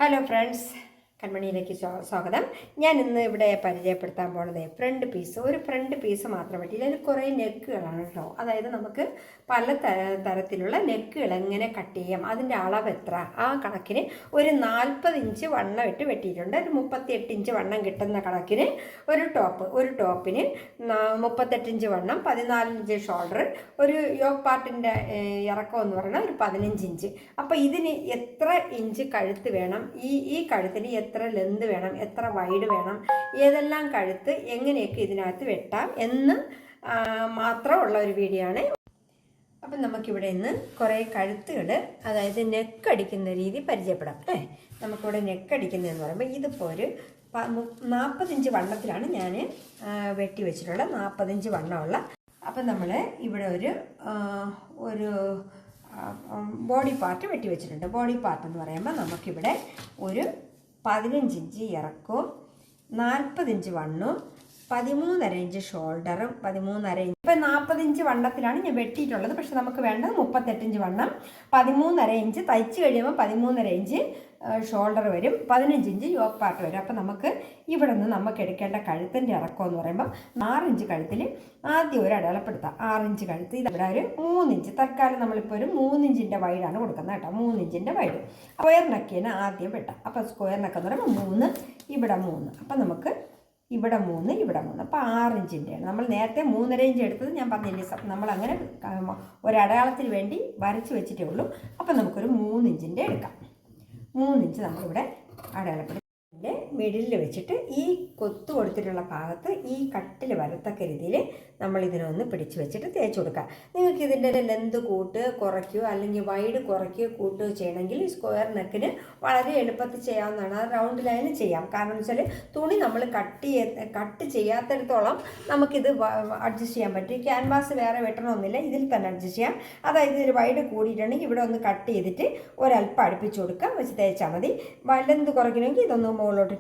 Hello friends, കൺമണിയിലേക്ക് സ്വാഗതം. ഞാൻ ഇന്ന് ഇവിടെ പരിചയപ്പെടുത്താൻ പോണത് ഒരു ഫ്രണ്ട് പീസ് മാത്രം പറ്റില്ല. ഇതിൽ കുറേ നെക്കുകളാണ് കേട്ടോ. അതായത് നമുക്ക് പല തരത്തിലുള്ള നെക്കുകൾ എങ്ങനെ കട്ട് ചെയ്യാം, അതിൻ്റെ അളവ് എത്ര, ആ കണക്കിന് ഒരു 40 ഇഞ്ച് വണ്ണം ഇട്ട് വെട്ടിയിട്ടുണ്ട്. ഒരു 38 ഇഞ്ച് വണ്ണം കിട്ടുന്ന കണക്കിന് ഒരു ടോപ്പിന് 38 ഇഞ്ച് വണ്ണം, 14 ഇഞ്ച് ഷോൾഡർ, ഒരു യോക്ക് പാർട്ടിൻ്റെ ഇറക്കം എന്ന് പറയുന്നത് ഒരു 15 ഇഞ്ച്. അപ്പോൾ ഇതിന് എത്ര ഇഞ്ച് കഴുത്ത് വേണം, ഈ കഴുത്തിന് എത്ര ലെന്ത് വേണം, എത്ര വൈഡ് വേണം, ഏതെല്ലാം കഴുത്ത് എങ്ങനെയൊക്കെ ഇതിനകത്ത് വെട്ടാം എന്ന് മാത്രമുള്ള ഒരു വീഡിയോ ആണ്. അപ്പം നമുക്കിവിടെ ഇന്ന് കുറേ കഴുത്തുകൾ, അതായത് നെക്കടിക്കുന്ന രീതി പരിചയപ്പെടാം. നമുക്കിവിടെ നെക്കടിക്കുന്നതെന്ന് പറയുമ്പോൾ ഇതിപ്പോൾ ഒരു 40 ഇഞ്ച് വണ്ണത്തിലാണ് ഞാൻ വെട്ടി വെച്ചിട്ടുള്ളത്. 40 ഇഞ്ച് വണ്ണമുള്ള. അപ്പം നമ്മൾ ഇവിടെ ഒരു ബോഡി പാർട്ട് വെട്ടി വെച്ചിട്ടുണ്ട്. ബോഡി പാർട്ട് എന്ന് പറയുമ്പോൾ നമുക്കിവിടെ ഒരു 15 ഇഞ്ച് ഇറക്കവും 40 ഇഞ്ച് വണ്ണവും 13.5 ഇഞ്ച് ഷോൾഡറും 13.5 ഇഞ്ച്. ഇപ്പം 40 ഇഞ്ച് വണ്ണത്തിലാണ് ഞാൻ വെട്ടിയിട്ടുള്ളത്. പക്ഷെ നമുക്ക് വേണ്ടത് 38 ഇഞ്ച് വണ്ണം, 13.5 ഇഞ്ച്, തയ്ച്ച് കഴിയുമ്പോൾ 13.5 ഇഞ്ച് ഷോൾഡർ വരും, 15 ഇഞ്ച് യോക്ക് പാർട്ട് വരും. അപ്പം നമുക്ക് ഇവിടെ നിന്ന് നമുക്ക് എടുക്കേണ്ട കഴുത്തിൻ്റെ ഇറക്കം എന്ന് പറയുമ്പോൾ 6 ഇഞ്ച് കഴുത്തിൽ ആദ്യം ഒരു അടയാളപ്പെടുത്താം. 6 ഇഞ്ച് കഴുത്ത്, ഇതിവിടെ ഒരു 3 ഇഞ്ച്. തൽക്കാലം നമ്മളിപ്പോൾ ഒരു 3 ഇഞ്ചിൻ്റെ വൈഡാണ് കൊടുക്കുന്നത് കേട്ടോ. 3 ഇഞ്ചിൻ്റെ വൈഡ് സ്ക്വയർ നെക്കിന് ആദ്യം വെട്ടാം. അപ്പോൾ സ്ക്വയർ നെക്ക് എന്ന് പറയുമ്പോൾ 3, ഇവിടെ 3. അപ്പം നമുക്ക് ഇവിടെ 3, ഇവിടെ 3. അപ്പോൾ 6 ഇഞ്ചിൻ്റെയാണ്. നമ്മൾ നേരത്തെ 3.5 ഇഞ്ച് എടുത്തത് ഞാൻ പറഞ്ഞില്ലേ, നമ്മളങ്ങനെ ഒരടയാളത്തിന് വേണ്ടി വരച്ച് വെച്ചിട്ടേ ഉള്ളൂ. അപ്പം നമുക്കൊരു 3 ഇഞ്ചിൻ്റെ എടുക്കാം. 3 ഇഞ്ച് നമ്മളിവിടെ അടയാളപ്പെടുത്തി മിഡിലിൽ വെച്ചിട്ട് ഈ കൊത്തു കൊടുത്തിട്ടുള്ള ഭാഗത്ത് ഈ കട്ടിൽ വരത്തക്ക രീതിയിൽ നമ്മൾ ഇതിനൊന്ന് പിടിച്ച് വെച്ചിട്ട് തേച്ച് കൊടുക്കുക. നിങ്ങൾക്ക് ഇതിൻ്റെ ലെന്ത് കുറയ്ക്കുകയോ അല്ലെങ്കിൽ വൈഡ് കുറയ്ക്കുകയോ കൂട്ടുകയോ ചെയ്യണമെങ്കിൽ സ്ക്വയർ നെക്കിന് വളരെ എളുപ്പത്തിൽ ചെയ്യാവുന്നതാണ്. അത് റൗണ്ട് ലൈന് ചെയ്യാം. കാരണം എന്ന് വെച്ചാൽ തുണി നമ്മൾ കട്ട് ചെയ്യാത്തിടത്തോളം നമുക്കിത് അഡ്ജസ്റ്റ് ചെയ്യാൻ പറ്റും. ക്യാൻവാസ് വേറെ വെട്ടണമെന്നില്ല, ഇതിൽ തന്നെ അഡ്ജസ്റ്റ് ചെയ്യാം. അതായത് ഇതിൽ വൈഡ് കൂടിയിട്ടുണ്ടെങ്കിൽ ഇവിടെ ഒന്ന് കട്ട് ചെയ്തിട്ട് ഒരല്പം അടുപ്പിച്ച് കൊടുക്കുക, വെച്ച് തേച്ചാൽ മതി. ലെന്ത് കുറയ്ക്കണമെങ്കിൽ ഇതൊന്ന് മുകളിലോട്ട്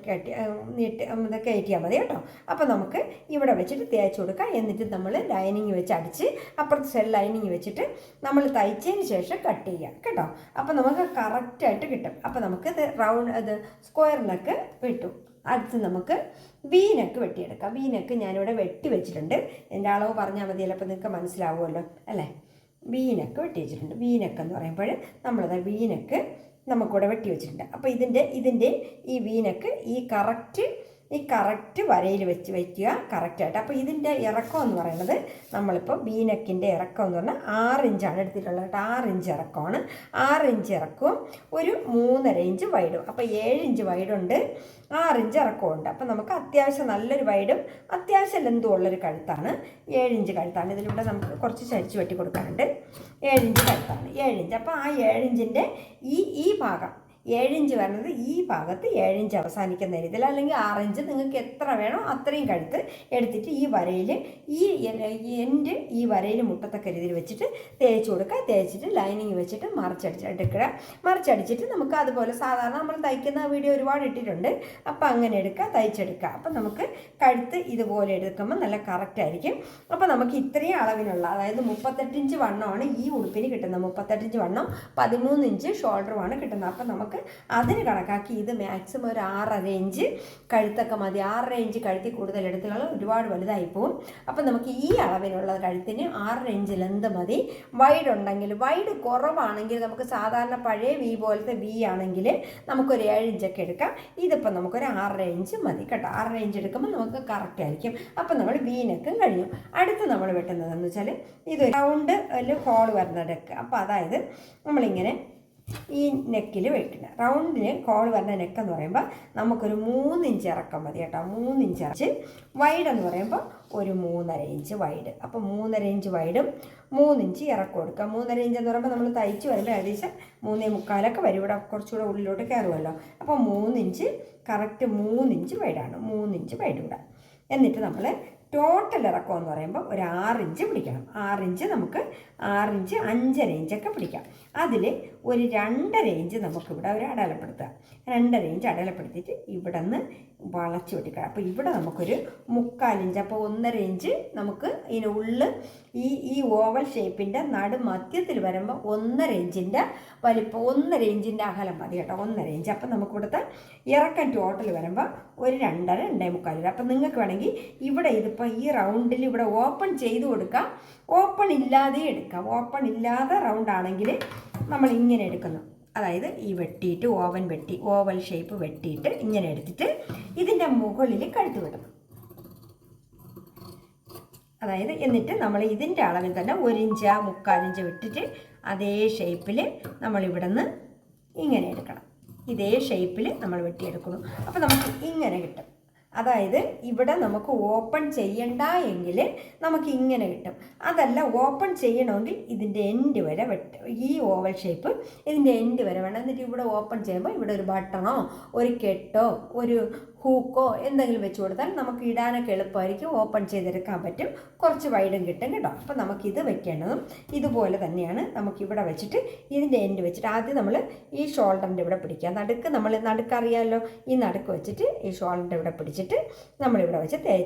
കയറ്റിയാൽ മതി കേട്ടോ. അപ്പോൾ നമുക്ക് ഇവിടെ വെച്ചിട്ട് തേച്ച് കൊടുക്കാം. എന്നിട്ട് നമ്മൾ ലൈനിങ് വെച്ച് അടിച്ച് അപ്പുറത്ത് സെൽ ലൈനിങ് വെച്ചിട്ട് നമ്മൾ തയ്ച്ചതിന് ശേഷം കട്ട് ചെയ്യാം കേട്ടോ. അപ്പോൾ നമുക്ക് കറക്റ്റായിട്ട് കിട്ടും. അപ്പോൾ നമുക്ക് ഇത് സ്ക്വയർ നെക്ക് വെട്ടും. അടുത്ത് നമുക്ക് വി നെക്ക് വെട്ടിയെടുക്കാം. വി നെക്ക് ഞാനിവിടെ വെട്ടി വെച്ചിട്ടുണ്ട്. എൻ്റെ അളവ് പറഞ്ഞാൽ മതിയല്ലോ, അപ്പോൾ നിങ്ങൾക്ക് മനസ്സിലാവുമല്ലോ അല്ലേ. വി നെക്ക് വെട്ടി വെച്ചിട്ടുണ്ട്. വി നെക്ക് എന്ന് പറയുമ്പോൾ നമ്മളത് വി നെക്ക് നമുക്കിവിടെ വെട്ടി വെച്ചിട്ടുണ്ട്. അപ്പോൾ ഇതിൻ്റെ ഈ വി നെക്ക് ഈ കറക്റ്റ് വരയിൽ വെച്ച് വയ്ക്കുക കറക്റ്റായിട്ട്. അപ്പോൾ ഇതിൻ്റെ ഇറക്കം എന്ന് പറയുന്നത് നമ്മളിപ്പോൾ വി നെക്കിൻ്റെ ഇറക്കം എന്ന് പറഞ്ഞാൽ 6 ഇഞ്ചാണ് എടുത്തിട്ടുള്ളത്. 6 ഇഞ്ച് ഇറക്കമാണ്. 6 ഇഞ്ച് ഇറക്കവും ഒരു 3.5 ഇഞ്ച് വൈഡും. അപ്പോൾ 7 ഇഞ്ച് വൈഡുണ്ട്, 6 ഇഞ്ച് ഇറക്കമുണ്ട്. അപ്പോൾ നമുക്ക് അത്യാവശ്യം നല്ലൊരു വൈഡും അത്യാവശ്യം ലെന്തും ഉള്ളൊരു കഴുത്താണ്. 7 ഇഞ്ച് കഴുത്താണ്. ഇതിലൂടെ നമുക്ക് കുറച്ച് ചരിച്ച് വെട്ടി കൊടുക്കാനുണ്ട്. 7 ഇഞ്ച് കഴുത്താണ്. 7 ഇഞ്ച്. അപ്പോൾ ആ 7 ഇഞ്ചിൻ്റെ ഈ ഭാഗം 7 ഇഞ്ച് വരുന്നത് ഈ ഭാഗത്ത് 7 ഇഞ്ച് അവസാനിക്കുന്ന രീതിയിൽ, അല്ലെങ്കിൽ 6 ഇഞ്ച് നിങ്ങൾക്ക് എത്ര വേണോ അത്രയും കഴുത്ത് എടുത്തിട്ട് ഈ വരയിൽ ഈ വരയിൽ മുട്ടത്തക്ക രീതിയിൽ വെച്ചിട്ട് തേച്ച് കൊടുക്കുക. തേച്ചിട്ട് ലൈനിങ് വെച്ചിട്ട് മറിച്ചടിച്ചിട്ട് നമുക്ക് അതുപോലെ സാധാരണ നമ്മൾ തയ്ക്കുന്ന വീഡിയോ ഒരുപാട് ഇട്ടിട്ടുണ്ട്. അപ്പോൾ അങ്ങനെ തയ്ച്ചെടുക്കുക. അപ്പം നമുക്ക് കഴുത്ത് ഇതുപോലെ എടുക്കുമ്പോൾ നല്ല കറക്റ്റ് ആയിരിക്കും. അപ്പോൾ നമുക്ക് ഇത്രയും അളവിനുള്ള, അതായത് 38 ഇഞ്ച് വണ്ണമാണ് ഈ ഉടുപ്പിന് കിട്ടുന്നത്. 38 ഇഞ്ച് വണ്ണം, 13 ഇഞ്ച് ഷോൾഡറുമാണ് കിട്ടുന്നത്. അപ്പം നമുക്ക് അതിന് കണക്കാക്കി ഇത് മാക്സിമം ഒരു 6.5 ഇഞ്ച് കഴുത്തൊക്കെ മതി. 6.5 ഇഞ്ച് കഴുത്തിൽ കൂടുതൽ എടുത്തുകൾ ഒരുപാട് വലുതായി പോവും. അപ്പം നമുക്ക് ഈ അളവിനുള്ള കഴുത്തിന് 6.5 ഇഞ്ച് ലെന്ത് മതി. വൈഡ് ഉണ്ടെങ്കിൽ, വൈഡ് കുറവാണെങ്കിൽ നമുക്ക് സാധാരണ പഴയ വി പോലത്തെ വി ആണെങ്കിൽ നമുക്കൊരു 7 ഇഞ്ചൊക്കെ എടുക്കാം. ഇതിപ്പോൾ നമുക്കൊരു 6.5 ഇഞ്ച് മതി കേട്ടോ. 6.5 ഇഞ്ച് എടുക്കുമ്പോൾ നമുക്ക് കറക്റ്റ് ആയിരിക്കും. അപ്പം നമ്മൾ വി നെക്കും കഴിഞ്ഞു. അടുത്ത് നമ്മൾ വെട്ടുന്നതെന്ന് വെച്ചാൽ ഇത് റൗണ്ട് ഹോൾ വരുന്ന നെക്ക്. അപ്പോൾ അതായത് നമ്മളിങ്ങനെ ഈ നെക്കിൽ വെക്കുന്നത് റൗണ്ടിന് കോൾ വരുന്ന നെക്ക് എന്ന് പറയുമ്പോൾ നമുക്കൊരു 3 ഇഞ്ച് ഇറക്കം മതി കേട്ടോ. 3 ഇഞ്ച് ഇറച്ച് വൈഡ് എന്ന് പറയുമ്പോൾ ഒരു 3.5 ഇഞ്ച് വൈഡ്. അപ്പോൾ 3.5 ഇഞ്ച് വൈഡും 3 ഇഞ്ച് ഇറക്കം കൊടുക്കുക. 3.5 ഇഞ്ച് എന്ന് പറയുമ്പോൾ നമ്മൾ തയ്ച്ച് വരുമ്പോൾ ഏകദേശം 3.25 വരും. ഇവിടെ കുറച്ചുകൂടെ ഉള്ളിലോട്ട് കയറുമല്ലോ. അപ്പോൾ 3 ഇഞ്ച് കറക്റ്റ് 3 ഇഞ്ച് വൈഡാണ്. 3 ഇഞ്ച് വൈഡ് ഇവിടെ. എന്നിട്ട് നമ്മൾ ടോട്ടൽ ഇറക്കം എന്ന് പറയുമ്പോൾ ഒരു 6 ഇഞ്ച് പിടിക്കണം. 6 ഇഞ്ച് നമുക്ക് 6 ഇഞ്ച് 5.5 ഇഞ്ചൊക്കെ പിടിക്കാം. അതിൽ ഒരു 2.5 ഇഞ്ച് നമുക്കിവിടെ ഒരു അടയാളപ്പെടുത്തുക. 2.5 ഇഞ്ച് അടയാളപ്പെടുത്തിയിട്ട് ഇവിടെ നിന്ന് വളച്ച് വെട്ടിക്കുക. അപ്പോൾ ഇവിടെ നമുക്കൊരു 3/4 ഇഞ്ച്, അപ്പോൾ 1.5 ഇഞ്ച് നമുക്ക് ഇതിനുള്ളിൽ ഈ ഓവൽ ഷേപ്പിൻ്റെ മധ്യത്തിൽ വരുമ്പോൾ 1.5 ഇഞ്ചിൻ്റെ വലിപ്പം, 1.5 ഇഞ്ചിൻ്റെ അകലം മതി കേട്ടോ, 1.5 ഇഞ്ച്. അപ്പം നമുക്ക് ഇവിടുത്തെ ഇറക്കം ടോട്ടൽ വരുമ്പോൾ ഒരു 2.5 2.75. അപ്പം നിങ്ങൾക്ക് വേണമെങ്കിൽ ഇവിടെ ഇതിപ്പോൾ ഈ റൗണ്ടിൽ ഇവിടെ ഓപ്പൺ ചെയ്ത് കൊടുക്കാം, ഓപ്പൺ ഇല്ലാതെ എടുക്കാം. ഓപ്പൺ ഇല്ലാതെ റൗണ്ട് ആണെങ്കിൽ നമ്മൾ ഇങ്ങനെ എടുക്കുന്നു, അതായത് ഈ വെട്ടിയിട്ട് ഓവൽ ഷേപ്പ് വെട്ടിയിട്ട് ഇങ്ങനെ എടുത്തിട്ട് ഇതിൻ്റെ മുകളിൽ കഴുത്ത് വിടുന്നു. അതായത് എന്നിട്ട് നമ്മൾ ഇതിൻ്റെ അളവിൽ തന്നെ 1 ഇഞ്ച് 3/4 ഇഞ്ച് വിട്ടിട്ട് അതേ ഷേപ്പിൽ നമ്മളിവിടെ നിന്ന് ഇങ്ങനെ എടുക്കണം. ഇതേ ഷേപ്പിൽ നമ്മൾ വെട്ടിയെടുക്കണം. അപ്പോൾ നമുക്ക് ഇങ്ങനെ കിട്ടും. അതായത് ഇവിടെ നമുക്ക് ഓപ്പൺ ചെയ്യണ്ട എങ്കിൽ നമുക്ക് ഇങ്ങനെ കിട്ടും. അതല്ല, ഓപ്പൺ ചെയ്യണമെങ്കിൽ ഇതിൻ്റെ എൻഡ് വരെ ഈ ഓവൽ ഷേപ്പ് ഇതിൻ്റെ എൻഡ് വരെ വേണം. എന്നിട്ട് ഇവിടെ ഓപ്പൺ ചെയ്യുമ്പോൾ ഇവിടെ ഒരു ബട്ടണോ ഒരു കെട്ടോ ഒരു ഹൂക്കോ എന്തെങ്കിലും വെച്ച് കൊടുത്താൽ നമുക്ക് ഇടാനൊക്കെ എളുപ്പമായിരിക്കും, ഓപ്പൺ ചെയ്തെടുക്കാൻ പറ്റും, കുറച്ച് വൈഡും കിട്ടും കേട്ടോ. അപ്പോൾ നമുക്കിത് വെക്കേണ്ടതും ഇതുപോലെ തന്നെയാണ്. നമുക്കിവിടെ വെച്ചിട്ട് ഇതിൻ്റെ എൻഡ് വെച്ചിട്ട് ആദ്യം നമ്മൾ ഈ ഷോൾഡറിൻ്റെ ഇവിടെ പിടിക്കുക. നടുക്കറിയാമല്ലോ, ഈ നടുക്ക് വെച്ചിട്ട് ഈ ഷോൾഡറിൻ്റെ ഇവിടെ പിടിച്ചിട്ട് നമ്മളിവിടെ വെച്ച്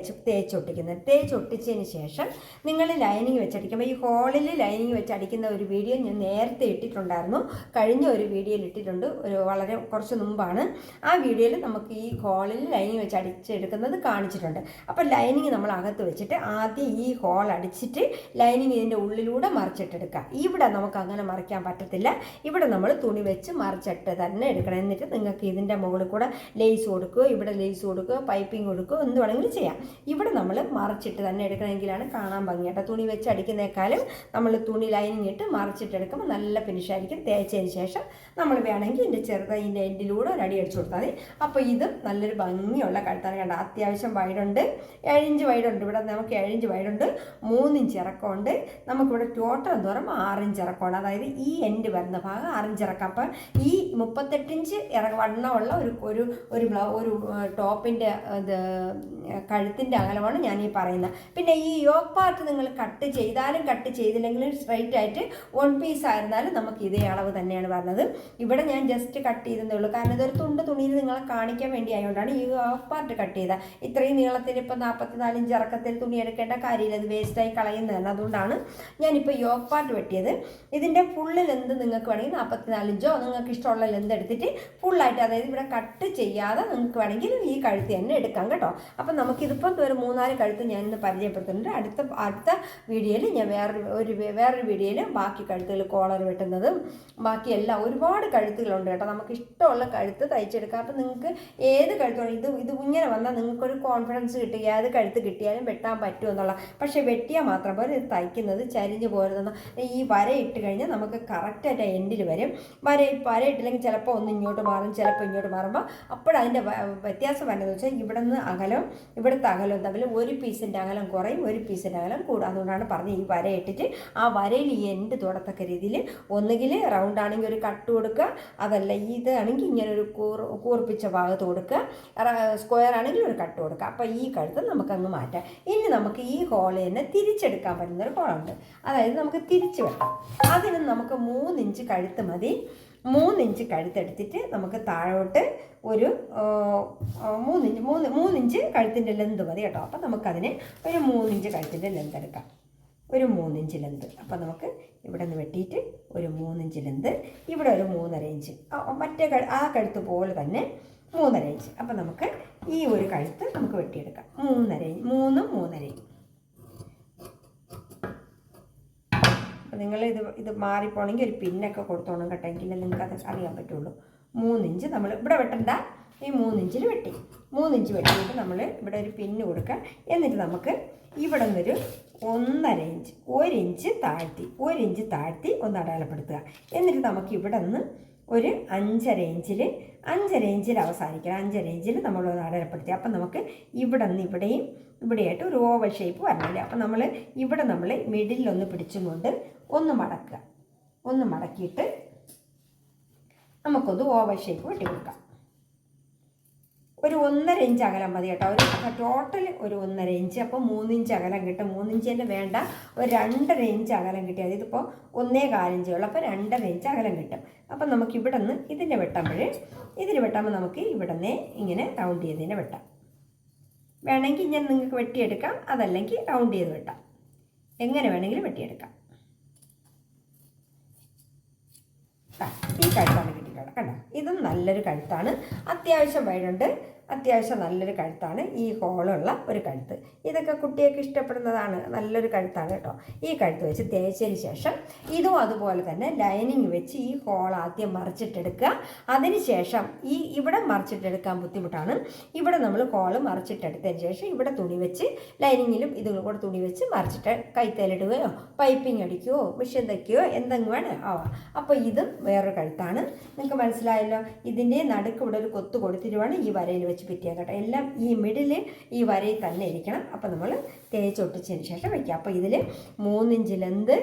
തേച്ചൊട്ടിക്കുന്നത്. തേച്ചൊട്ടിച്ചതിന് ശേഷം നിങ്ങൾ ലൈനിങ് വെച്ചടിക്കുമ്പോൾ ഈ ഹോളിൽ ലൈനിങ് വെച്ചടിക്കുന്ന ഒരു വീഡിയോ ഞാൻ നേരത്തെ ഇട്ടിട്ടുണ്ടായിരുന്നു, കഴിഞ്ഞ ഒരു വീഡിയോയിൽ ഇട്ടിട്ടുണ്ട്, വളരെ കുറച്ച് മുമ്പാണ്. ആ വീഡിയോയിൽ നമുക്ക് ഈ ഹോളിൽ ലൈനിങ് വെച്ച് അടിച്ചെടുക്കുന്നത് കാണിച്ചിട്ടുണ്ട്. അപ്പോൾ ലൈനിങ് നമ്മൾ അകത്ത് വെച്ചിട്ട് ആദ്യം ഈ ഹോൾ അടിച്ചിട്ട് ലൈനിങ് ഇതിൻ്റെ ഉള്ളിലൂടെ മറിച്ചിട്ടെടുക്കുക. ഇവിടെ നമുക്ക് അങ്ങനെ മറിക്കാൻ പറ്റത്തില്ല, ഇവിടെ നമ്മൾ തുണി വെച്ച് മറിച്ചിട്ട് തന്നെ എടുക്കണം. എന്നിട്ട് നിങ്ങൾക്ക് ഇതിൻ്റെ മുകളിൽ കൂടെ ലേസ് കൊടുക്കുക, ഇവിടെ ലേസ് കൊടുക്കുക, പൈപ്പിംഗ് കൊടുക്കുക, എന്ത് വേണമെങ്കിലും ചെയ്യാം. ഇവിടെ നമ്മൾ മറിച്ചിട്ട് തന്നെ എടുക്കണമെങ്കിലാണ് കാണാൻ ഭംഗിയായിട്ട്. തുണി വെച്ച് അടിക്കുന്നേക്കാളും നമ്മൾ തുണി ലൈനിങ് ഇട്ട് മറിച്ചിട്ടെടുക്കുമ്പോൾ നല്ല ഫിനിഷായിരിക്കും. തേച്ചതിന് ശേഷം നമ്മൾ വേണമെങ്കിൽ ഇതിൻ്റെ എൻഡിലൂടെ ഒരു അടി അടിച്ചു കൊടുത്താൽ മതി. അപ്പോൾ ഇത് നല്ലൊരു ഭംഗിയുള്ള കഴുത്താണ്. കണ്ട, അത്യാവശ്യം വൈഡുണ്ട്, 7 ഇഞ്ച് വൈഡുണ്ട്. ഇവിടെ നമുക്ക് 7 ഇഞ്ച് വൈഡുണ്ട്, 3 ഇഞ്ച് ഇറക്കമുണ്ട്. നമുക്കിവിടെ ടോട്ടൽ എന്ന് പറയുമ്പോൾ 6 ഇഞ്ച് ഇറക്കമാണ്. അതായത് ഈ എൻഡ് വരുന്ന ഭാഗം 6 ഇഞ്ച് ഇറക്കാം. അപ്പം ഈ 38 ഇഞ്ച് വണ്ണമുള്ള ഒരു ടോപ്പിൻ്റെ കഴുത്തിൻ്റെ അകലമാണ് ഞാൻ ഈ പറയുന്നത്. പിന്നെ ഈ യോക്ക് പാർട്ട് നിങ്ങൾ കട്ട് ചെയ്താലും കട്ട് ചെയ്തില്ലെങ്കിലും സ്ട്രൈറ്റ് ആയിട്ട് 1 പീസ് ആയിരുന്നാലും നമുക്ക് ഇതേ അളവ് തന്നെയാണ് വരുന്നത്. ഇവിടെ ഞാൻ ജസ്റ്റ് കട്ട് ചെയ്തതേ ഉള്ളൂ, കാരണം ഇതൊരു തുണിയിൽ നിങ്ങളെ കാണിക്കാൻ വേണ്ടി ആയതുകൊണ്ടാണ് ഈ യോക്ക് പാർട്ട് കട്ട് ചെയ്തത്. ഇത്രയും നീളത്തിൽ ഇപ്പോൾ 44 ഇഞ്ച് ഇറക്കത്തിൽ തുണി എടുക്കേണ്ട കാര്യമില്ല, അത് വേസ്റ്റായി കളയുന്നതാണ്. അതുകൊണ്ടാണ് ഞാനിപ്പോൾ യോക്ക് പാർട്ട് വെട്ടിയത്. ഇതിൻ്റെ ഫുള്ള് ലെന്ത് നിങ്ങൾക്ക് വേണമെങ്കിൽ 44 ഇഞ്ചോ നിങ്ങൾക്ക് ഇഷ്ടമുള്ള ലെന്ത് എടുത്തിട്ട് ഫുള്ളായിട്ട്, അതായത് ഇവിടെ കട്ട് ചെയ്യാതെ നിങ്ങൾക്ക് വേണമെങ്കിൽ ഈ കഴുത്ത് തന്നെ എടുക്കാം കേട്ടോ. അപ്പം നമുക്കിതിപ്പോൾ ഒരു 3-4 കഴുത്ത് ഞാൻ ഇന്ന് പരിചയപ്പെടുത്തുന്നുണ്ട്. അടുത്ത വീഡിയോയിൽ ഞാൻ വേറൊരു വീഡിയോയിൽ ബാക്കി കഴുത്തുകൾ കോളർ വെട്ടുന്നതും ബാക്കി എല്ലാം ഒരുപാട് കഴുത്തുകളുണ്ട് കേട്ടോ. നമുക്ക് ഇഷ്ടമുള്ള കഴുത്ത് തയ്ച്ചെടുക്കാം. അപ്പം നിങ്ങൾക്ക് ഏത് കഴുത്താണ് ഇത് ഇങ്ങനെ വന്നാൽ നിങ്ങൾക്കൊരു കോൺഫിഡൻസ് കിട്ടുക, ഏത് കഴുത്ത് കിട്ടിയാലും വെട്ടാൻ പറ്റുമെന്നുള്ള. പക്ഷേ വെട്ടിയാൽ മാത്രം പോലെ ഇത് തയ്ക്കുന്നത് ചരിഞ്ഞ് പോരുന്ന ഈ വര ഇട്ട് കഴിഞ്ഞാൽ നമുക്ക് കറക്റ്റായിട്ട് എൻഡിൽ വരും. വര ഇട്ടില്ലെങ്കിൽ ചിലപ്പോൾ ഒന്ന് ഇങ്ങോട്ട് മാറും, ചിലപ്പോൾ ഇങ്ങോട്ട് മാറുമ്പോൾ അപ്പോഴതിൻ്റെ വ്യത്യാസം വരുന്നതെന്ന് വെച്ചാൽ ഇവിടുത്തെ അകലവും തമ്മിൽ 1 പീസിൻ്റെ അകലം കുറയും, 1 പീസിൻ്റെ അകലം കൂടും. അതുകൊണ്ടാണ് പറഞ്ഞത് ഈ വര ഇട്ടിട്ട് ആ വരയിൽ ഈ എൻഡ് തൊടത്തക്ക രീതിയിൽ ഒന്നുകിൽ റൗണ്ട് ആണെങ്കിൽ ഒരു കട്ട് കൊടുക്കുക, അതല്ല ഇതാണെങ്കിൽ ഇങ്ങനെ ഒരു കൂർപ്പിച്ച ഭാഗത്ത് കൊടുക്കുക, സ്ക്വയർ ആണെങ്കിൽ ഒരു കട്ട് കൊടുക്കുക. അപ്പോൾ ഈ കഴുത്ത് നമുക്കങ്ങ് മാറ്റാം. ഇനി നമുക്ക് ഈ ഹോൾ തന്നെ തിരിച്ചെടുക്കാൻ പറ്റുന്നൊരു ഹോളുണ്ട്, അതായത് നമുക്ക് തിരിച്ച് വെട്ടാം. അതിന് നമുക്ക് 3 ഇഞ്ച് കഴുത്ത് മതി. 3 ഇഞ്ച് കഴുത്തെടുത്തിട്ട് നമുക്ക് താഴോട്ട് ഒരു 3 ഇഞ്ച് കഴുത്തിൻ്റെ ലെന്ത് മതി കേട്ടോ. അപ്പം നമുക്കതിന് ഒരു 3 ഇഞ്ച് കഴുത്തിൻ്റെ ലെന്ത് എടുക്കാം, ഒരു 3 ഇഞ്ച് ലെന്ത്. അപ്പം നമുക്ക് ഇവിടെ നിന്ന് വെട്ടിയിട്ട് ഒരു 3 ഇഞ്ച് ലെന്ത്, ഇവിടെ ഒരു 3.5 ഇഞ്ച്, മറ്റേ ആ കഴുത്ത് പോലെ തന്നെ 3.5 ഇഞ്ച്. അപ്പം നമുക്ക് ഈ ഒരു കഴുത്ത് നമുക്ക് വെട്ടിയെടുക്കാം. 3.5 ഇഞ്ച്, 3.5 ഇഞ്ച്. അപ്പോൾ നിങ്ങൾ ഇത് മാറിപ്പോണെങ്കിൽ ഒരു പിന്നൊക്കെ കൊടുത്തോണം കേട്ടോ, എങ്കിലും നിങ്ങൾക്ക് അത് അറിയാൻ പറ്റുള്ളൂ. 3 ഇഞ്ച് നമ്മൾ ഇവിടെ വെട്ടണ്ട, ഈ 3 ഇഞ്ചിൽ വെട്ടി 3 ഇഞ്ച് വെട്ടിയിട്ട് നമ്മൾ ഇവിടെ ഒരു പിന്ന് കൊടുക്കുക. എന്നിട്ട് നമുക്ക് ഇവിടെ നിന്നൊരു 1.5 ഇഞ്ച്, 1 ഇഞ്ച് താഴ്ത്തി ഒന്ന് അടയാളപ്പെടുത്തുക. എന്നിട്ട് നമുക്ക് ഇവിടെ നിന്ന് ഒരു 5.5 ഇഞ്ചിൽ അവസാനിക്കണം. 5.5 ഇഞ്ചിൽ നമ്മളൊന്ന് അടയാളപ്പെടുത്തി. അപ്പം നമുക്ക് ഇവിടെ നിന്ന് ഇവിടെയായിട്ട് ഒരു ഓവൽ ഷേപ്പ് വരണില്ല. അപ്പം നമ്മൾ മിഡിലൊന്ന് പിടിച്ചുകൊണ്ട് ഒന്ന് മടക്കിയിട്ട് നമുക്കൊന്ന് ഓവൽ ഷേപ്പ് വെട്ടി കൊടുക്കാം. ഒരു 1.5 ഇഞ്ച് അകലം മതി കേട്ടോ. ഒരു ടോട്ടൽ ഒരു 1.5 ഇഞ്ച്. അപ്പോൾ 3 ഇഞ്ച് അകലം കിട്ടും. 3 ഇഞ്ച് തന്നെ വേണ്ട, ഒരു 2.5 ഇഞ്ച് അകലം കിട്ടി. അതായത് ഇപ്പോൾ 1.25 ഇഞ്ചേ ഉള്ളൂ, അപ്പോൾ 2.5 ഇഞ്ച് അകലം കിട്ടും. അപ്പം നമുക്ക് ഇവിടെ നിന്ന് ഇതിനെ വെട്ടുമ്പോൾ നമുക്ക് ഇവിടെ നിന്ന് ഇങ്ങനെ റൗണ്ട് ചെയ്തതിനെ വെട്ടാം. വേണമെങ്കിൽ ഇങ്ങനെ നിങ്ങൾക്ക് വെട്ടിയെടുക്കാം, അതല്ലെങ്കിൽ റൗണ്ട് ചെയ്ത് വെട്ടാം. എങ്ങനെ വേണമെങ്കിലും വെട്ടിയെടുക്കാം. ഈ കഴുത്താണ് കിട്ടിയിട്ടുള്ളത് കണ്ടോ. ഇതും നല്ലൊരു കഴുത്താണ്, അത്യാവശ്യം വൈഡുണ്ട്, അത്യാവശ്യം നല്ലൊരു കഴുത്താണ്. ഈ ഹോളുള്ള ഒരു കഴുത്ത്, ഇതൊക്കെ കുട്ടികൾക്ക് ഇഷ്ടപ്പെടുന്നതാണ്. നല്ലൊരു കഴുത്താണ് കേട്ടോ. ഈ കഴുത്ത് വെച്ച് തേച്ചതിന് ശേഷം ഇതും അതുപോലെ തന്നെ ലൈനിങ് വെച്ച് ഈ ഹോൾ ആദ്യം മറിച്ചിട്ടെടുക്കുക. അതിനുശേഷം ഇവിടെ മറിച്ചിട്ടെടുക്കാൻ ബുദ്ധിമുട്ടാണ്. ഇവിടെ നമ്മൾ ഹോൾ മറിച്ചിട്ടെടുത്തതിന് ശേഷം ഇവിടെ തുണി വെച്ച് ലൈനിങ്ങിലും ഇതും കൂടെ തുണി വെച്ച് മറിച്ചിട്ട് കൈത്തേലിടുകയോ പൈപ്പിംഗ് അടിക്കുകയോ മെഷീൻ തയ്ക്കുകയോ എന്തെങ്കിലും വേണം ആവാം. അപ്പോൾ ഇതും വേറൊരു കഴുത്താണ്. നിങ്ങൾക്ക് മനസ്സിലായല്ലോ. ഇതിൻ്റെ നടുക്ക് ഇവിടെ ഒരു കൊത്ത് കൊടുത്തിരുവാണ് ഈ വരയിൽ വെച്ച് പിറ്റിയാൽ കേട്ടോ. എല്ലാം ഈ മിഡിൽ ഈ വരയിൽ തന്നെ ഇരിക്കണം. അപ്പോൾ നമ്മൾ തേച്ചൊട്ടിച്ചതിന് ശേഷം വയ്ക്കുക. അപ്പോൾ ഇതിൽ 3 ഇഞ്ച് ലെന്ത്,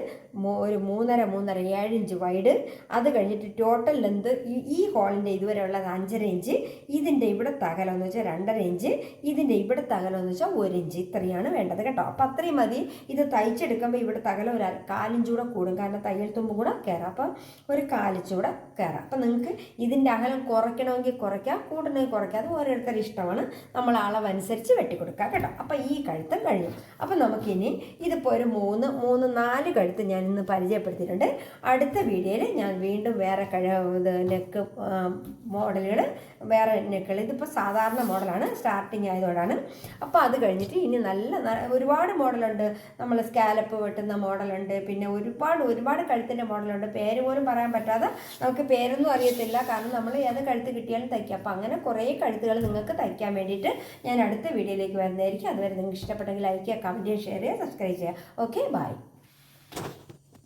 ഒരു 3.5 7 ഇഞ്ച് വൈഡ്, അത് കഴിഞ്ഞിട്ട് ടോട്ടൽ ലെന്ത് ഈ ഹോളിൻ്റെ ഇതുവരെ ഉള്ളത് 5.5 ഇഞ്ച്, ഇതിൻ്റെ ഇവിടെ അകലം എന്ന് വെച്ചാൽ 2.5 ഇഞ്ച്, ഇതിൻ്റെ ഇവിടെ അകലം എന്ന് വെച്ചാൽ 1 ഇഞ്ച്. ഇത്രയാണ് വേണ്ടത് കേട്ടോ. അപ്പോൾ അത്രയും മതി. ഇത് തയ്ച്ചെടുക്കുമ്പോൾ ഇവിടെ അകലം ഒരു 1/4 ഇഞ്ച് കൂടെ കൂടും, കാരണം തയ്യൽ തുമ്പ് കൂടെ കയറാം. അപ്പം ഒരു 1/4 ഇഞ്ച് കൂടെ കയറാം. അപ്പം നിങ്ങൾക്ക് ഇതിൻ്റെ അകലം കുറയ്ക്കണമെങ്കിൽ കുറയ്ക്കാം, കൂടണമെങ്കിൽ കുറയ്ക്കാം. അത് ഓരോരുത്തരുടെ ഇഷ്ടമാണ്. നമ്മൾ അളവനുസരിച്ച് വെട്ടിക്കൊടുക്കുക കേട്ടോ. അപ്പോൾ ഈ കഴുത്ത് കഴിഞ്ഞു. അപ്പം നമുക്കിനി ഇതിപ്പോൾ ഒരു 4 കഴുത്ത് ഞാൻ ഇന്ന് പരിചയപ്പെടുത്തിയിട്ടുണ്ട്. അടുത്ത വീഡിയോയിൽ ഞാൻ വീണ്ടും വേറെ നെക്ക് മോഡലുകൾ, വേറെ നെക്കുകൾ, ഇതിപ്പോൾ സാധാരണ മോഡലാണ്, സ്റ്റാർട്ടിങ് ആയതുകൊണ്ടാണ്. അപ്പോൾ അത് കഴിഞ്ഞിട്ട് ഇനി ഒരുപാട് മോഡലുണ്ട്. നമ്മൾ സ്കാലപ്പ് വെട്ടുന്ന മോഡലുണ്ട്, പിന്നെ ഒരുപാട് കഴുത്തിൻ്റെ മോഡലുണ്ട്. പേര് പോലും പറയാൻ പറ്റാതെ, നമുക്ക് പേരൊന്നും അറിയത്തില്ല, കാരണം നമ്മൾ ഏത് കഴുത്ത് കിട്ടിയാലും തയ്ക്കാം. അപ്പോൾ അങ്ങനെ കുറേ കഴുത്തുകൾ നിങ്ങൾക്ക് തയ്ക്കാൻ വേണ്ടിയിട്ട് ഞാൻ അടുത്ത വീഡിയോയിലേക്ക് വരുന്നതായിരിക്കും. അതുവരെ നിങ്ങൾക്ക് ഇഷ്ടപ്പെട്ടെങ്കിൽ ലൈക്ക് ചെയ്യുക, കമൻറ്റ് ചെയ്യുക, ഷെയർ ചെയ്യുക, സബ്സ്ക്രൈബ് ചെയ്യുക. Okay, by.